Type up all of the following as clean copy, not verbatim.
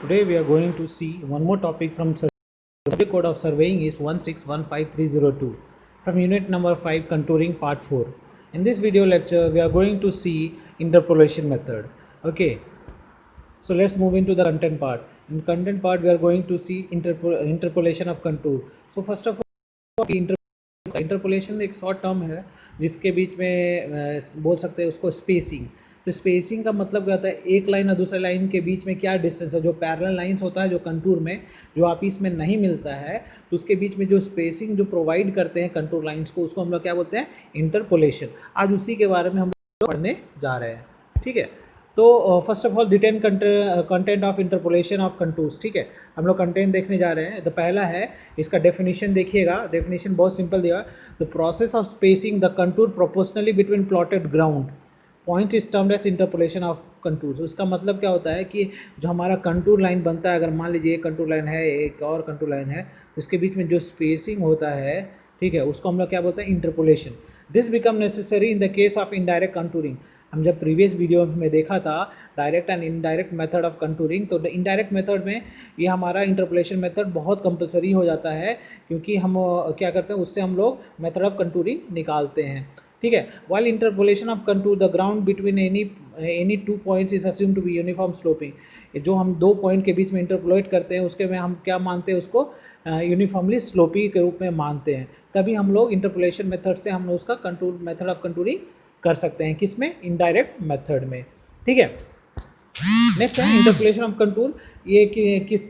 Today we are going to see one more topic from Subject Code of Surveying is 1615302 from unit number 5 contouring part 4. In this video lecture we are going to see interpolation method. Okay, so let's move into the content part. In content part we are going to see interpolation of contour. So first of all interpolation एक short term है जिसके बीच में बोल सकते हैं उसको spacing. तो spacing का मतलब क्या होता है, एक लाइन और दूसरे लाइन के बीच में क्या डिस्टेंस है. जो पैरेलल लाइंस होता है जो कंटूर में जो आपस में नहीं मिलता है तो उसके बीच में जो स्पेसिंग जो प्रोवाइड करते हैं कंटूर लाइंस को, उसको हम लोग क्या बोलते हैं, इंटरपोलेशन. आज उसी के बारे में हम लोग पढ़ने जा रहे हैं. ठीक है, तो first of all detain content of interpolation of contours. ठीक है, हम लोग कंटेंट देखने जा रहे हैं. तो पहला है इसका डेफिनेशन देखिएगा. डेफिनेशन बहुत सिंपल दिया. The process of spacing the contour proportionally between plotted ground point is termed as interpolation of contours. उसका मतलब क्या होता है कि जो हमारा कंटूर लाइन बनता है, अगर मान लीजिए एक कंटूर लाइन है एक और कंटूर लाइन है, उसके बीच में जो स्पेसिंग होता है, ठीक है, उसको हम लोग क्या बोलते हैं, interpolation. This become necessary in the case of indirect contouring. हम जब प्रीवियस वीडियो में देखा था direct and indirect method of contouring, तो इनडायरेक्ट मेथड में ये हमारा इंटरपोलेशन मेथड बहुत कंपलसरी हो जाता है, क्योंकि हम क्या करते हैं उससे हम लोग मेथड ऑफ कंटूरिंग निकालते हैं. ठीक है, while interpolation of contour the ground between any two points is assume to be uniform sloping. जो हम दो पॉइंट के बीच में इंटरपोलेट करते हैं उसके में हम क्या मानते हैं, उसको यूनिफॉर्मली स्लोपी के रूप में मानते हैं. तभी हम लोग इंटरपोलेशन मेथड से हम लोग उसका कंटूर मेथड ऑफ कंटूरिंग कर सकते हैं. किस में, इनडायरेक्ट मेथड में. ठीक है, नेक्स्ट है इंटरपोलेशन ऑफ कंटूर. ये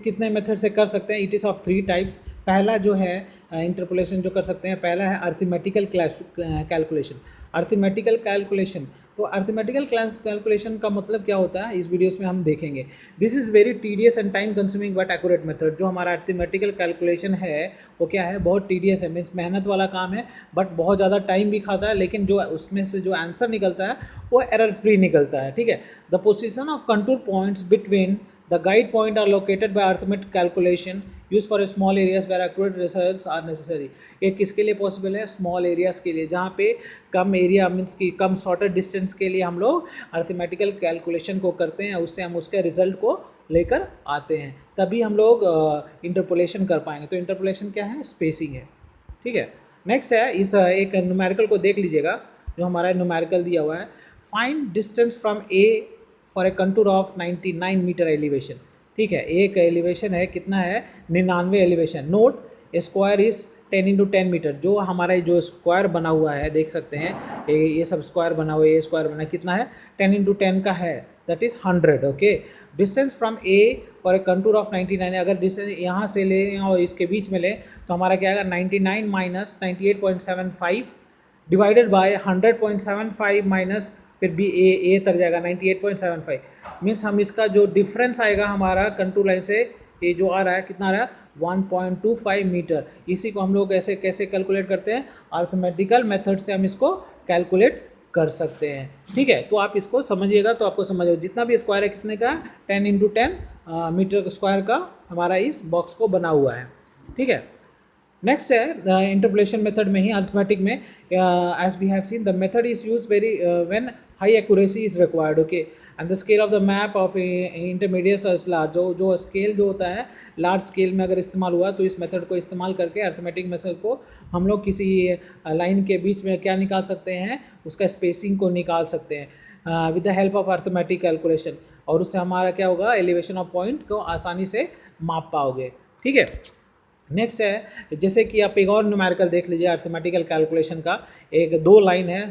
कितने मेथड से कर सकते हैं. It is of 3 types. पहला जो है इंटरपोलेशन जो कर सकते हैं, पहला है अर्थमेटिकल कैलकुलेशन. अर्थमेटिकल कैलकुलेशन, तो अर्थमेटिकल कैलकुलेशन का मतलब क्या होता है इस वीडियोस में हम देखेंगे. This is very tedious and time consuming but accurate method. जो हमारा अर्थमेटिकल कैलकुलेशन है वो क्या है, बहुत टीडियस है, मीन्स मेहनत वाला काम है, बट बहुत ज़्यादा टाइम भी खाता है, लेकिन जो उसमें से जो आंसर निकलता है वो एरर फ्री निकलता है. ठीक है, the position of contour points between the guide point are located by arithmetic calculation use for small areas where accurate results are necessary. ये किसके लिए पॉसिबल है, स्मॉल एरियाज़ के लिए, जहाँ पे कम एरिया मीन्स की कम शॉर्टर डिस्टेंस के लिए हम लोग अर्थमेटिकल कैलकुलेशन को करते हैं, उससे हम उसके रिजल्ट को लेकर आते हैं, तभी हम लोग इंटरपोलेशन कर पाएंगे. तो इंटरपोलेशन क्या है, स्पेसिंग है. ठीक है, नेक्स्ट है इस एक न्यूमेरिकल को देख लीजिएगा. जो हमारा न्यूमेरिकल दिया हुआ है, find distance from A for A contour of 99 meter elevation. ठीक है, एक एलिवेशन है, कितना है, 99 elevation. Note square is 10 × 10 meter. जो हमारा जो स्क्वायर बना हुआ है देख सकते हैं, ये सब स्क्वायर बना हुआ है, ये स्क्वायर बना कितना है, 10 × 10 का है, that is 100. Okay, distance from A for A contour of 99. अगर डिस्टेंस यहाँ से लें और इसके बीच में लें तो हमारा क्या आएगा, 99 माइनस 98.75 डिवाइडेड बाय 100.75 माइनस फिर भी ए तक जाएगा 98.75. मीन्स हम इसका जो डिफरेंस आएगा हमारा कंटूर लाइन से, ये जो आ रहा है कितना आ रहा है, 1.25 मीटर. इसी को हम लोग ऐसे कैसे कैलकुलेट करते हैं, अर्थमेटिकल मेथड से हम इसको कैलकुलेट कर सकते हैं. ठीक है, तो आप इसको समझिएगा तो आपको समझ, जितना भी स्क्वायर है कितने का, 10 × 10 मीटर स्क्वायर का हमारा इस बॉक्स को बना हुआ है. ठीक है, नेक्स्ट है इंटरपोलेशन मेथड में ही अर्थमेटिक में, as we have seen the method is use very when high accuracy is required. Okay, and the scale of the map of intermediate is large. जो स्केल जो होता है लार्ज स्केल में अगर इस्तेमाल हुआ तो इस मेथड को इस्तेमाल करके अर्थमेटिक मेथड को हम लोग किसी लाइन के बीच में क्या निकाल सकते हैं, उसका स्पेसिंग को निकाल सकते हैं with the help of arithmetic calculation. और उससे हमारा क्या होगा, एलिवेशन ऑफ पॉइंट को आसानी से माप पाओगे. ठीक है, नेक्स्ट है जैसे कि आप एक और न्यूमेरिकल देख लीजिए अर्थमेटिकल कैलकुलेशन का. एक 2 लाइन है,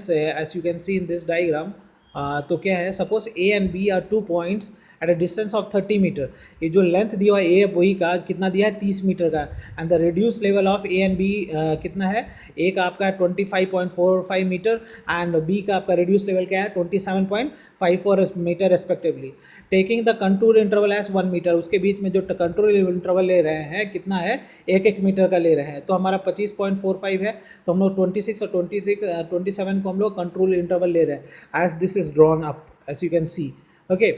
as you can see in this diagram. तो क्या है, suppose A and B are 2 points at a distance of 30 meter. ये जो लेंथ दिया हुआ है ए वही का कितना दिया है, 30 मीटर का. And the reduce level of A and B कितना है, ए का आपका 25.45 मीटर एंड बी का आपका रिड्यूस लेवल क्या है, 27.54 meter respectively. Taking the contour interval as 1 meter. उसके बीच में जो कंटूर इंटरवल ले रहे हैं कितना है, 1 मीटर का ले रहे हैं. तो हमारा 25.45 है, तो हम लोग 26 और 27 को हम लोग कंट्रोल इंटरवल ले रहे हैं, as this is drawn up as you can see. Okay,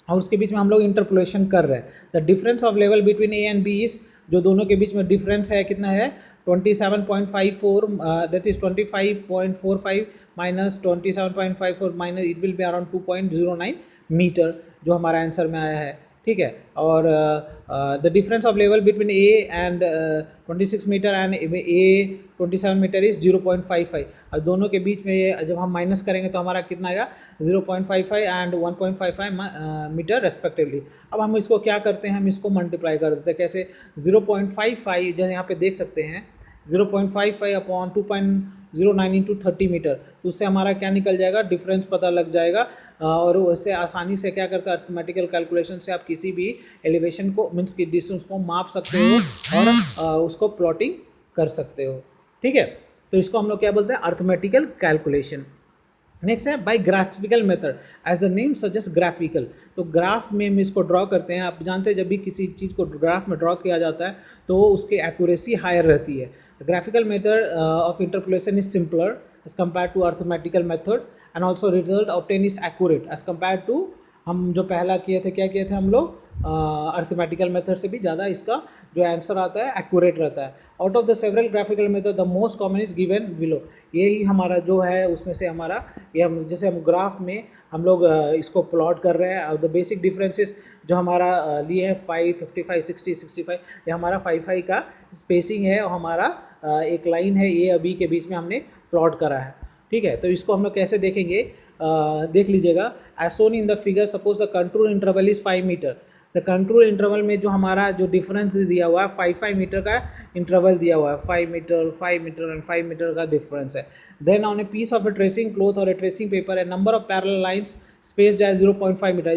और उसके बीच में हम लोग इंटरपोलेशन कर रहे हैं. The difference of level between A and B is, जो दोनों के बीच में डिफरेंस है कितना है, 27.54, that is 25.45 minus 27.54 minus it will be around 2.09 meter, जो हमारा आंसर में आया है. ठीक है। और the difference of level between A and 26 meter and A 27 meter is 0.55। और दोनों के बीच में ये जब हम माइनस करेंगे तो हमारा कितना आएगा 0.55 एंड 1.55 मीटर रेस्पेक्टिवली। अब हम इसको क्या करते हैं, हम इसको मल्टीप्लाई कर देते हैं। कैसे? 0.55 जो यहाँ पे देख सकते हैं 0.55 अपॉन 2.09 इंटू 30 मीटर, तो उससे हमारा क्या निकल जाएगा, डिफरेंस पता लग जाएगा। और उससे आसानी से क्या करते हैं, अर्थमेटिकल कैलकुलेशन से आप किसी भी एलिवेशन को मीन्स की डिस्टेंस को माप सकते हो और उसको प्लॉटिंग कर सकते हो। ठीक है, तो इसको हम लोग क्या बोलते हैं, अर्थमेटिकल कैलकुलेशन। नेक्स्ट है by graphical method, as the name suggest graphical. तो ग्राफ में हम इसको ड्रॉ करते हैं। आप जानते हैं जब भी किसी चीज़ को ग्राफ में ड्रॉ किया जाता है तो उसकी एक्यूरेसी हायर रहती है। Graphical method of interpolation is simpler as compare to arithmetical method and also result obtain is accurate as compare to, हम जो पहला किए थे, क्या किए थे हम लोग, अर्थमेटिकल मेथड से भी ज़्यादा इसका जो आंसर आता है एक्यूरेट रहता है। Out of the several graphical method the most common is given below. यही हमारा जो है उसमें से हमारा ये हम जैसे हम ग्राफ में हम लोग इसको प्लॉट कर रहे हैं। और द बेसिक डिफरेंसेस जो हमारा लिए है 5, 55, 60, 65, ये हमारा 5 का स्पेसिंग है और हमारा एक लाइन है ए और बी के बीच में हमने प्लॉट करा है। ठीक है, तो इसको हम लोग कैसे देखेंगे, देख लीजिएगा। As shown in the figure, suppose the control interval is 5 meter. The control interval में जो हमारा जो डिफरेंस दिया हुआ है 5 मीटर का इंटरवल दिया हुआ है, 5 मीटर, 5 मीटर एंड 5 मीटर का डिफरेंस है। Then on a piece of a tracing cloth और a tracing paper a number of parallel lines spaced as 0.5 metre.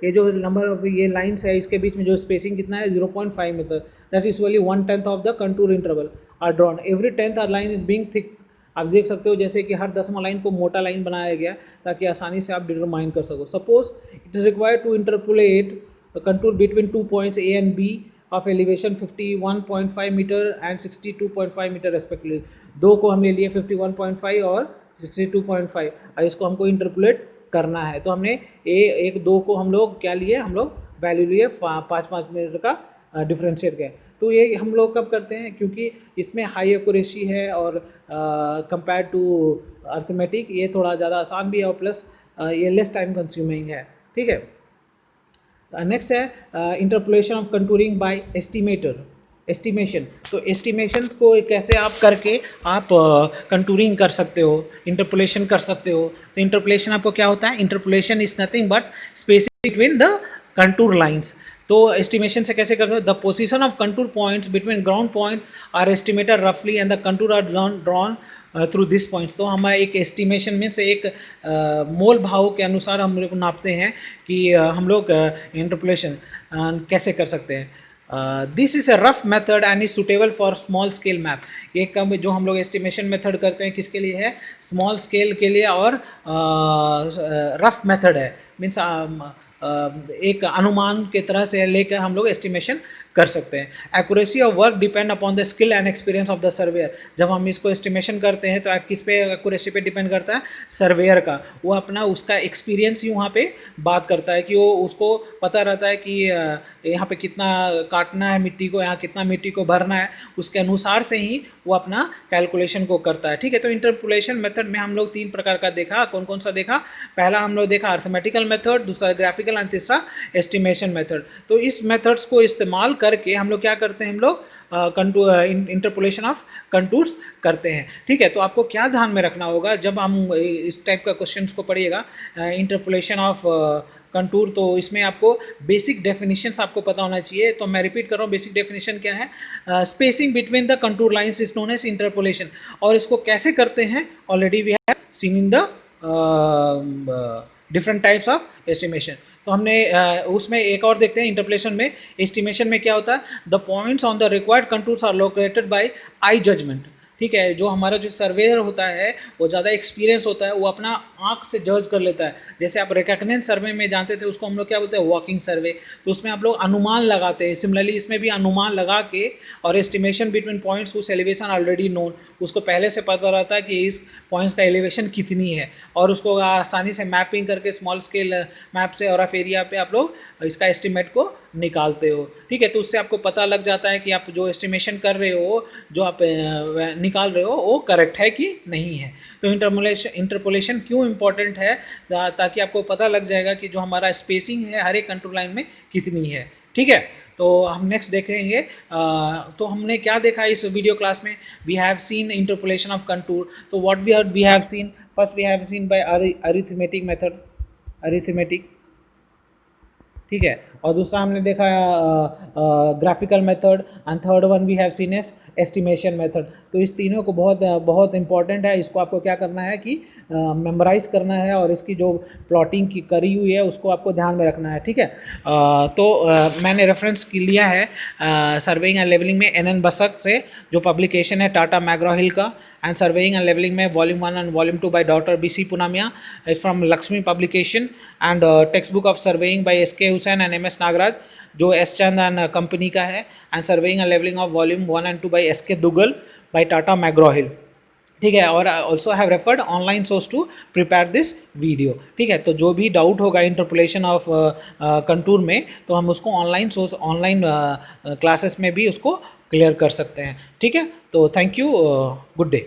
ये जो नंबर ऑफ ये लाइंस है इसके बीच में जो स्पेसिंग कितना है 0.5 meter, that is only 1/10 of the contour interval are drawn. Every 10th line is being thick. आप देख सकते हो जैसे कि हर 10वां लाइन को मोटा लाइन बनाया गया ताकि आसानी से आप डिटरमाइन कर सको। Suppose it is required to interpolate contour between 2 points A and B of elevation 51.5 meter and 62.5 meter respectively. दो को हम ले लिए 51.5 और 62.5 और इसको हमको इंटरपोलेट करना है। तो हमने एक दो को हम लोग क्या लिए, हम लोग वैल्यू लिए 5 मीटर का डिफ्रेंशिएट गए। तो ये हम लोग कब करते हैं, क्योंकि इसमें हाई एक्यूरेसी है और कंपेयर टू अर्थमेटिक ये थोड़ा ज़्यादा आसान भी है और प्लस ये लेस टाइम कंज्यूमिंग है। ठीक है, नेक्स्ट है interpolation of contouring by estimation. तो एस्टिमेशन को कैसे आप करके आप कंटूरिंग कर सकते हो, इंटरपोलेशन कर सकते हो। तो इंटरपोलेशन आपको क्या होता है, interpolation is nothing but spacing between the contour lines. तो एस्टिमेशन से कैसे करते हो, the position of contour points between ground point are estimated रफली and the contour are drawn through this points. तो हमारा एक एस्टिमेशन में से एक मोल भाव के अनुसार हम लोग नापते हैं कि हम लोग इंटरपोलेशन कैसे कर सकते हैं। This is a rough method and is suitable for small scale map. ये कम जो हम लोग एस्टिमेशन मेथड करते हैं किसके लिए है, स्मॉल स्केल के लिए, और रफ मेथड है, मीन्स एक अनुमान के तरह से लेकर हम लोग एस्टिमेशन कर सकते हैं। Accuracy of work depend upon the skill and experience of the surveyor. जब हम इसको एस्टिमेशन करते हैं तो किस पे एक्यूरेसी पे डिपेंड करता है, सर्वेयर का। वो अपना उसका एक्सपीरियंस ही वहाँ पे बात करता है कि वो उसको पता रहता है कि यहाँ पे कितना काटना है मिट्टी को, यहाँ कितना मिट्टी को भरना है, उसके अनुसार से ही वो अपना कैलकुलेशन को करता है। ठीक है, तो इंटरपोलेशन मेथड में हम लोग 3 प्रकार का देखा। कौन कौन सा देखा, पहला हम लोग देखा अर्थमेटिकल मेथड, दूसरा ग्राफिकल एंड तीसरा एस्टिमेशन मेथड। तो इस मेथड्स को इस्तेमाल करके हम लोग क्या करते हैं, हम लोग इंटरपोलेशन ऑफ कंटूर्स करते हैं। ठीक है, तो आपको क्या ध्यान में रखना होगा जब हम इस टाइप का क्वेश्चंस को पढ़िएगा, इंटरपोलेशन ऑफ कंटूर, तो इसमें आपको बेसिक डेफिनेशंस आपको पता होना चाहिए। तो मैं रिपीट कर रहा हूँ, बेसिक डेफिनेशन क्या है, spacing between the contour lines is known as interpolation. और इसको कैसे करते हैं, already we have seen in the different types of estimation. तो हमने उसमें एक और देखते हैं, इंटरपोलेशन में, एस्टिमेशन में क्या होता है, the points on the required contours are located by eye judgement. ठीक है, जो हमारा जो सर्वेयर होता है वो ज़्यादा एक्सपीरियंस होता है, वो अपना आँख से जज कर लेता है। जैसे आप रिकॉग्नाइज सर्वे में जानते थे, उसको हम लोग क्या बोलते हैं, वॉकिंग सर्वे। तो उसमें आप लोग अनुमान लगाते हैं। सिमिलरली इसमें भी अनुमान लगा के और estimation between points whose elevation already known, उसको पहले से पता रहता है कि इस पॉइंट्स का एलिवेशन कितनी है, और उसको आसानी से मैपिंग करके स्मॉल स्केल मैप से और ऑफ एरिया पे आप लोग इसका एस्टिमेट को निकालते हो। ठीक है, तो उससे आपको पता लग जाता है कि आप जो एस्टिमेशन कर रहे हो, जो आप निकाल रहे हो, वो करेक्ट है कि नहीं है। तो इंटरपोलेशन क्यों इम्पोर्टेंट है, ताकि आपको पता लग जाएगा कि जो हमारा स्पेसिंग है हर एक कंटूर लाइन में कितनी है। ठीक है, तो हम नेक्स्ट देखेंगे। तो हमने क्या देखा इस वीडियो क्लास में? We have seen interpolation of contour. तो what we have seen, first we have seen by arithmetic method, arithmetic, ठीक है, और दूसरा हमने देखा graphical method, and third one we have seen as estimation method. तो इस तीनों को बहुत इंपॉर्टेंट है, इसको आपको क्या करना है कि मेमोराइज करना है, और इसकी जो प्लॉटिंग की करी हुई है उसको आपको ध्यान में रखना है। ठीक है, मैंने रेफरेंस लिया है सर्वेइंग एंड लेवलिंग में एन बसक से, जो पब्लिकेशन है टाटा मैग्रो हिल का, एंड सर्वेइंग एंड लेवलिंग में volume 1 and volume 2 by doctor BC Punmia, is from Lakshmi publication, and text book of surveying by SK Husain and MS Nagaraj, जो एस चंद एंड कंपनी का है, and surveying and levelling of volume 1 and 2 by SK Duggal by Tata McGraw हिल। ठीक है, और also have referred online source to prepare this video. ठीक है, तो जो भी डाउट होगा इंटरपोलेशन ऑफ कंटूर में, तो हम उसको ऑनलाइन सोर्स, ऑनलाइन क्लासेस में भी उसको क्लियर कर सकते हैं। ठीक है, तो थैंक यू, गुड डे।